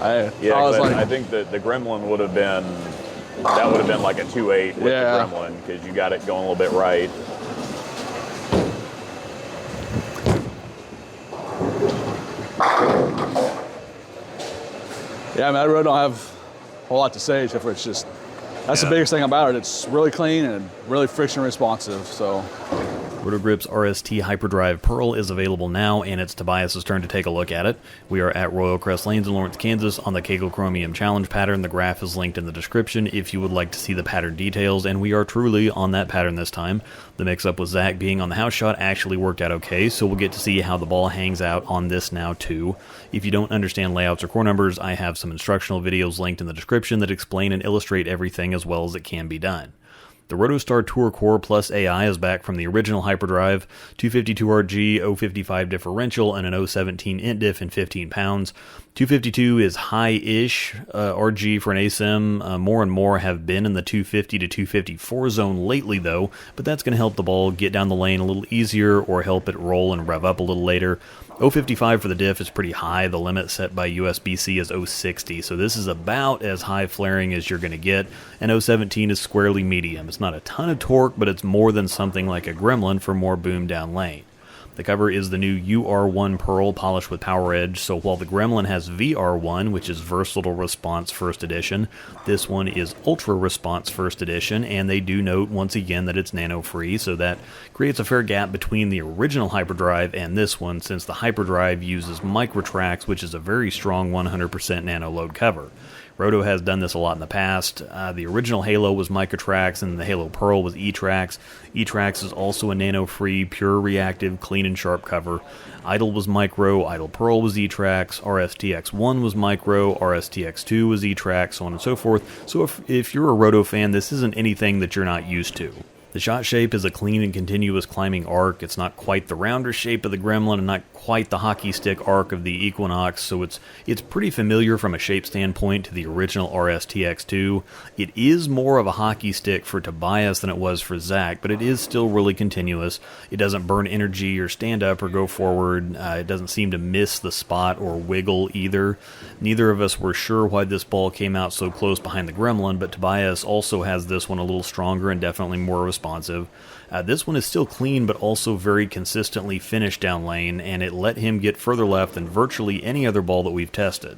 I think that the Gremlin would have been, that would have been like a 2.8 with the Gremlin, because you got it going a little bit right. Yeah, I mean, I really don't have a whole lot to say, except for it's just, that's the biggest thing about it. It's really clean and really friction responsive, so. RotoGrip's RST HYPERDRIVE Pearl is available now, and it's Tobias's turn to take a look at it. We are at Royal Crest Lanes in Lawrence, Kansas on the Kegel Chromium Challenge pattern. The graph is linked in the description if you would like to see the pattern details, and we are truly on that pattern this time. The mix-up with Zach being on the house shot actually worked out okay, so we'll get to see how the ball hangs out on this now too. If you don't understand layouts or core numbers, I have some instructional videos linked in the description that explain and illustrate everything as well as it can be done. The RotoStar Tour Core Plus AI is back from the original HYPERDRIVE, 252RG, 055 differential, and an 017 int diff in 15 pounds. 252 is high-ish RG for an ASIM. More and more have been in the 250 to 254 zone lately, though, but that's going to help the ball get down the lane a little easier or help it roll and rev up a little later. 055 for the diff is pretty high. The limit set by USB-C is 060, so this is about as high flaring as you're going to get, and 017 is squarely medium. It's not a ton of torque, but it's more than something like a Gremlin for more boom down lane. The cover is the new UR1 Pearl polished with Power Edge, so while the Gremlin has VR1, which is Versatile Response First Edition, this one is Ultra Response First Edition, and they do note once again that it's nano-free, so that creates a fair gap between the original HYPERDRIVE and this one, since the HYPERDRIVE uses Microtrax, which is a very strong 100% nano load cover. Roto has done this a lot in the past. The original Halo was Microtrax, and the Halo Pearl was E-Trax. E-Trax is also a nano-free, pure reactive, clean and sharp cover. Idle was Micro, Idle Pearl was E-Trax, RSTX1 was Micro, RSTX2 was E-Trax, so on and so forth. So if you're a Roto fan, this isn't anything that you're not used to. The shot shape is a clean and continuous climbing arc. It's not quite the rounder shape of the Gremlin and not quite the hockey stick arc of the Equinox, so it's pretty familiar from a shape standpoint to the original RSTX2. It is more of a hockey stick for Tobias than it was for Zach, but it is still really continuous. It doesn't burn energy or stand up or go forward. It doesn't seem to miss the spot or wiggle either. Neither of us were sure why this ball came out so close behind the Gremlin, but Tobias also has this one a little stronger and definitely more responsive. This one is still clean, but also very consistently finished down lane, and it let him get further left than virtually any other ball that we've tested.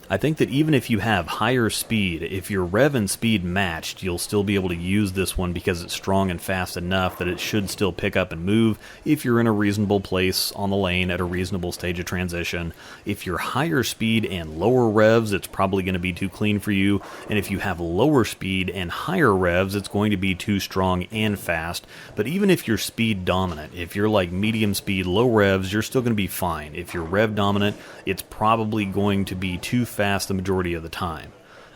I think that even if you have higher speed, if your rev and speed matched, you'll still be able to use this one because it's strong and fast enough that it should still pick up and move if you're in a reasonable place on the lane at a reasonable stage of transition. If you're higher speed and lower revs, it's probably going to be too clean for you, and if you have lower speed and higher revs, it's going to be too strong and fast. But even if you're speed dominant, if you're like medium speed, low revs, you're still going to be fine. If you're rev dominant, it's probably going to be too fast the majority of the time.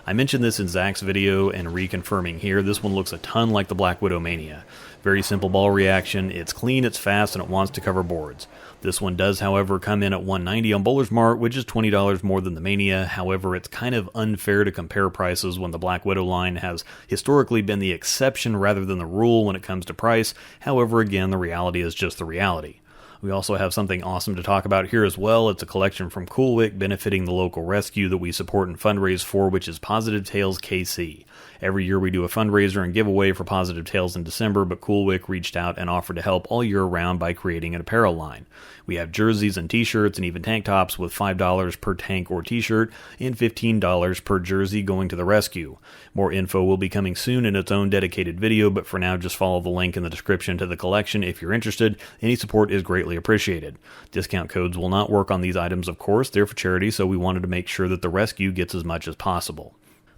I mentioned this in Zach's video and reconfirming here, this one looks a ton like the Black Widow Mania. Very simple ball reaction, it's clean, it's fast, and it wants to cover boards. This one does, however, come in at $190 on Bowler's Mart, which is $20 more than the Mania. However, it's kind of unfair to compare prices when the Black Widow line has historically been the exception rather than the rule when it comes to price. However, again, the reality is just the reality. We also have something awesome to talk about here as well. It's a collection from CoolWick benefiting the local rescue that we support and fundraise for, which is Positive Tales KC. Every year we do a fundraiser and giveaway for Positive Tales in December, but CoolWick reached out and offered to help all year round by creating an apparel line. We have jerseys and t-shirts and even tank tops with $5 per tank or t-shirt and $15 per jersey going to the rescue. More info will be coming soon in its own dedicated video, but for now just follow the link in the description to the collection if you're interested. Any support is greatly appreciated. Discount codes will not work on these items, of course. They're for charity, so we wanted to make sure that the rescue gets as much as possible.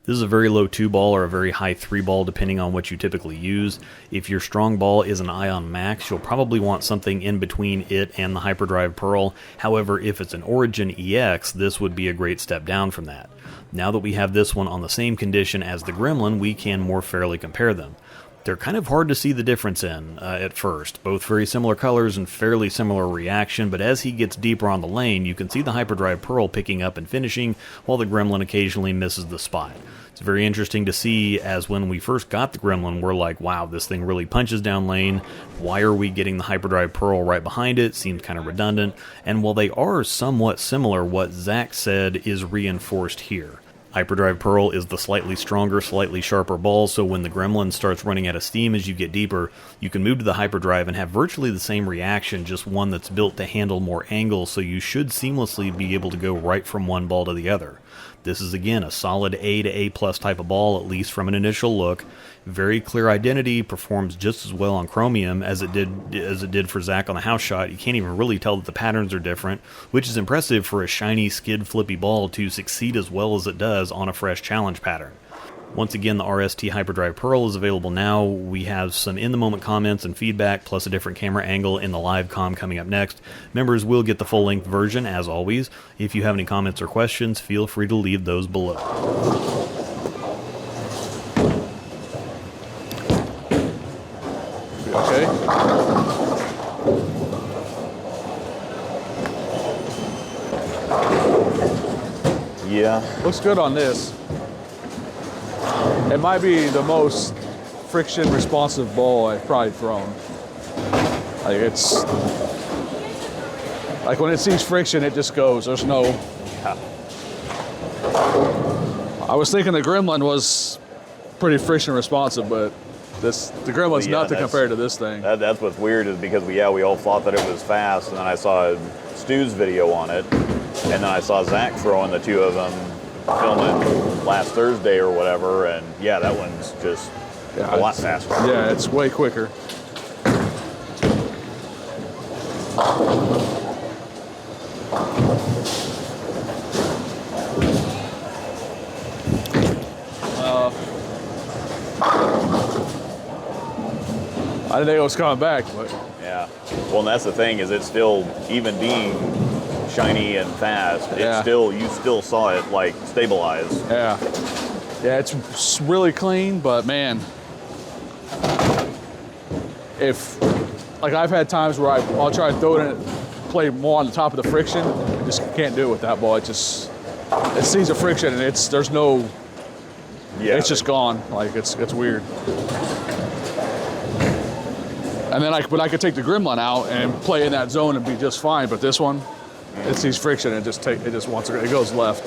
This is a very low 2-ball or a very high 3-ball depending on what you typically use. If your strong ball is an Ion Max, you'll probably want something in between it and the HYPERDRIVE Pearl. However, if it's an Origin EX, this would be a great step down from that. Now that we have this one on the same condition as the Gremlin, we can more fairly compare them. They're kind of hard to see the difference in at first. Both very similar colors and fairly similar reaction, but as he gets deeper on the lane, you can see the HYPERDRIVE Pearl picking up and finishing, while the Gremlin occasionally misses the spot. It's very interesting to see, as when we first got the Gremlin, we're like, wow, this thing really punches down lane. Why are we getting the HYPERDRIVE Pearl right behind it? Seems kind of redundant. And while they are somewhat similar, what Zach said is reinforced here. HYPERDRIVE Pearl is the slightly stronger, slightly sharper ball, so when the Gremlin starts running out of steam as you get deeper, you can move to the HYPERDRIVE and have virtually the same reaction, just one that's built to handle more angles, so you should seamlessly be able to go right from one ball to the other. This is again a solid A to A+ type of ball, at least from an initial look. Very clear identity, performs just as well on chromium as it did for Zach on the house shot. You can't even really tell that the patterns are different, which is impressive for a shiny, skid, flippy ball to succeed as well as it does on a fresh challenge pattern. Once again, the RST HYPERDRIVE Pearl is available now. We have some in-the-moment comments and feedback, plus a different camera angle in the live comm coming up next. Members will get the full-length version, as always. If you have any comments or questions, feel free to leave those below. Okay. Yeah. Looks good on this. It might be the most friction responsive ball I've probably thrown. Like it's like when it sees friction, it just goes. There's no. Yeah. I was thinking the Gremlin was pretty friction responsive, but the Gremlin's nothing compared to this thing. That's what's weird is because we all thought that it was fast, and then I saw Stu's video on it, and then I saw Zach throwing the two of them filming last Thursday or whatever, and yeah, that one's just a lot faster. Yeah, it's way quicker. I didn't think it was coming back, but yeah. Well, and that's the thing is it's still, even being shiny and fast, you still saw it like stabilize. yeah, it's really clean. But man, if like I've had times where I'll try to throw it in, play more on the top of the friction, I just can't do it with that ball. It sees the friction and there's no. Yeah. It's just gone. Like it's weird. And then I could take the Gremlin out and play in that zone and be just fine. But this one, it sees friction and it goes left.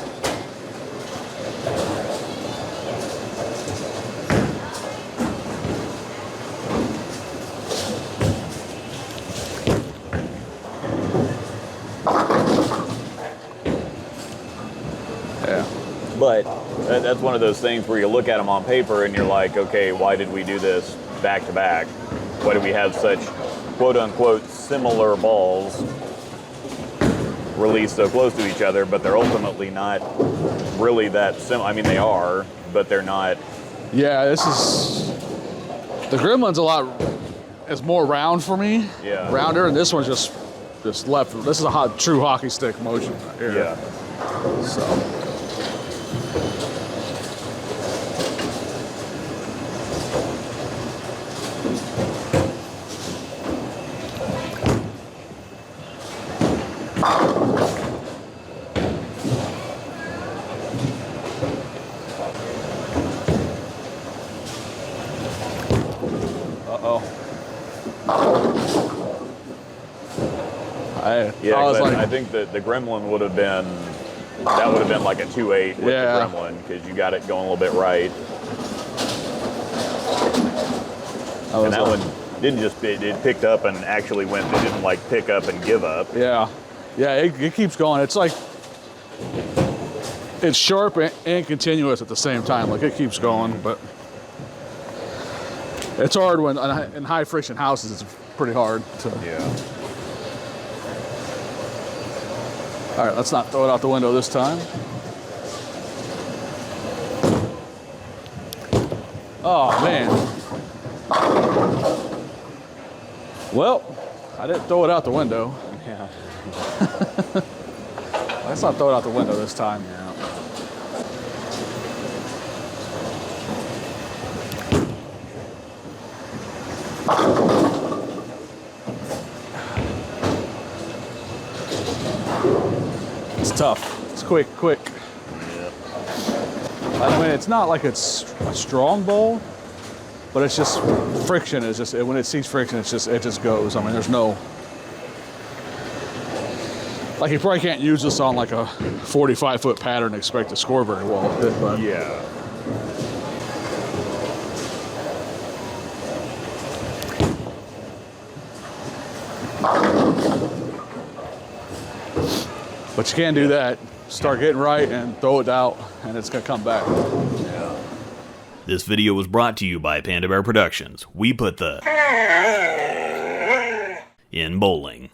Yeah. But that's one of those things where you look at them on paper and you're like, okay, why did we do this back to back? Why do we have such quote-unquote similar balls released so close to each other, but they're ultimately not really that similar? I mean, they are, but they're not. Yeah, the Gremlin's it's more round for me. Yeah. Rounder, and this one's just left. This is a true hockey stick motion right here. Yeah. So. I think that the Gremlin would have been like a 2.8 with the Gremlin, because you got it going a little bit right. And that one didn't just, it picked up and actually went, it didn't like pick up and give up. Yeah. Yeah, it keeps going. It's like, it's sharp and continuous at the same time. Like it keeps going, but it's hard when in high friction houses, it's pretty hard to. Yeah. All right, let's not throw it out the window this time. Oh, man. Well, I didn't throw it out the window. Yeah. Let's not throw it out the window this time. Yeah. tough. It's quick. Yep. I mean, it's not like it's a strong bowl, but it's just friction. Is just when it sees friction, it just goes. I mean, there's no. Like, you probably can't use this on like a 45-foot pattern and expect to score very well with it, but Yeah. But you can't do that. Start getting right and throw it out, and it's gonna come back. This video was brought to you by Panda Bear Productions. We put the in bowling.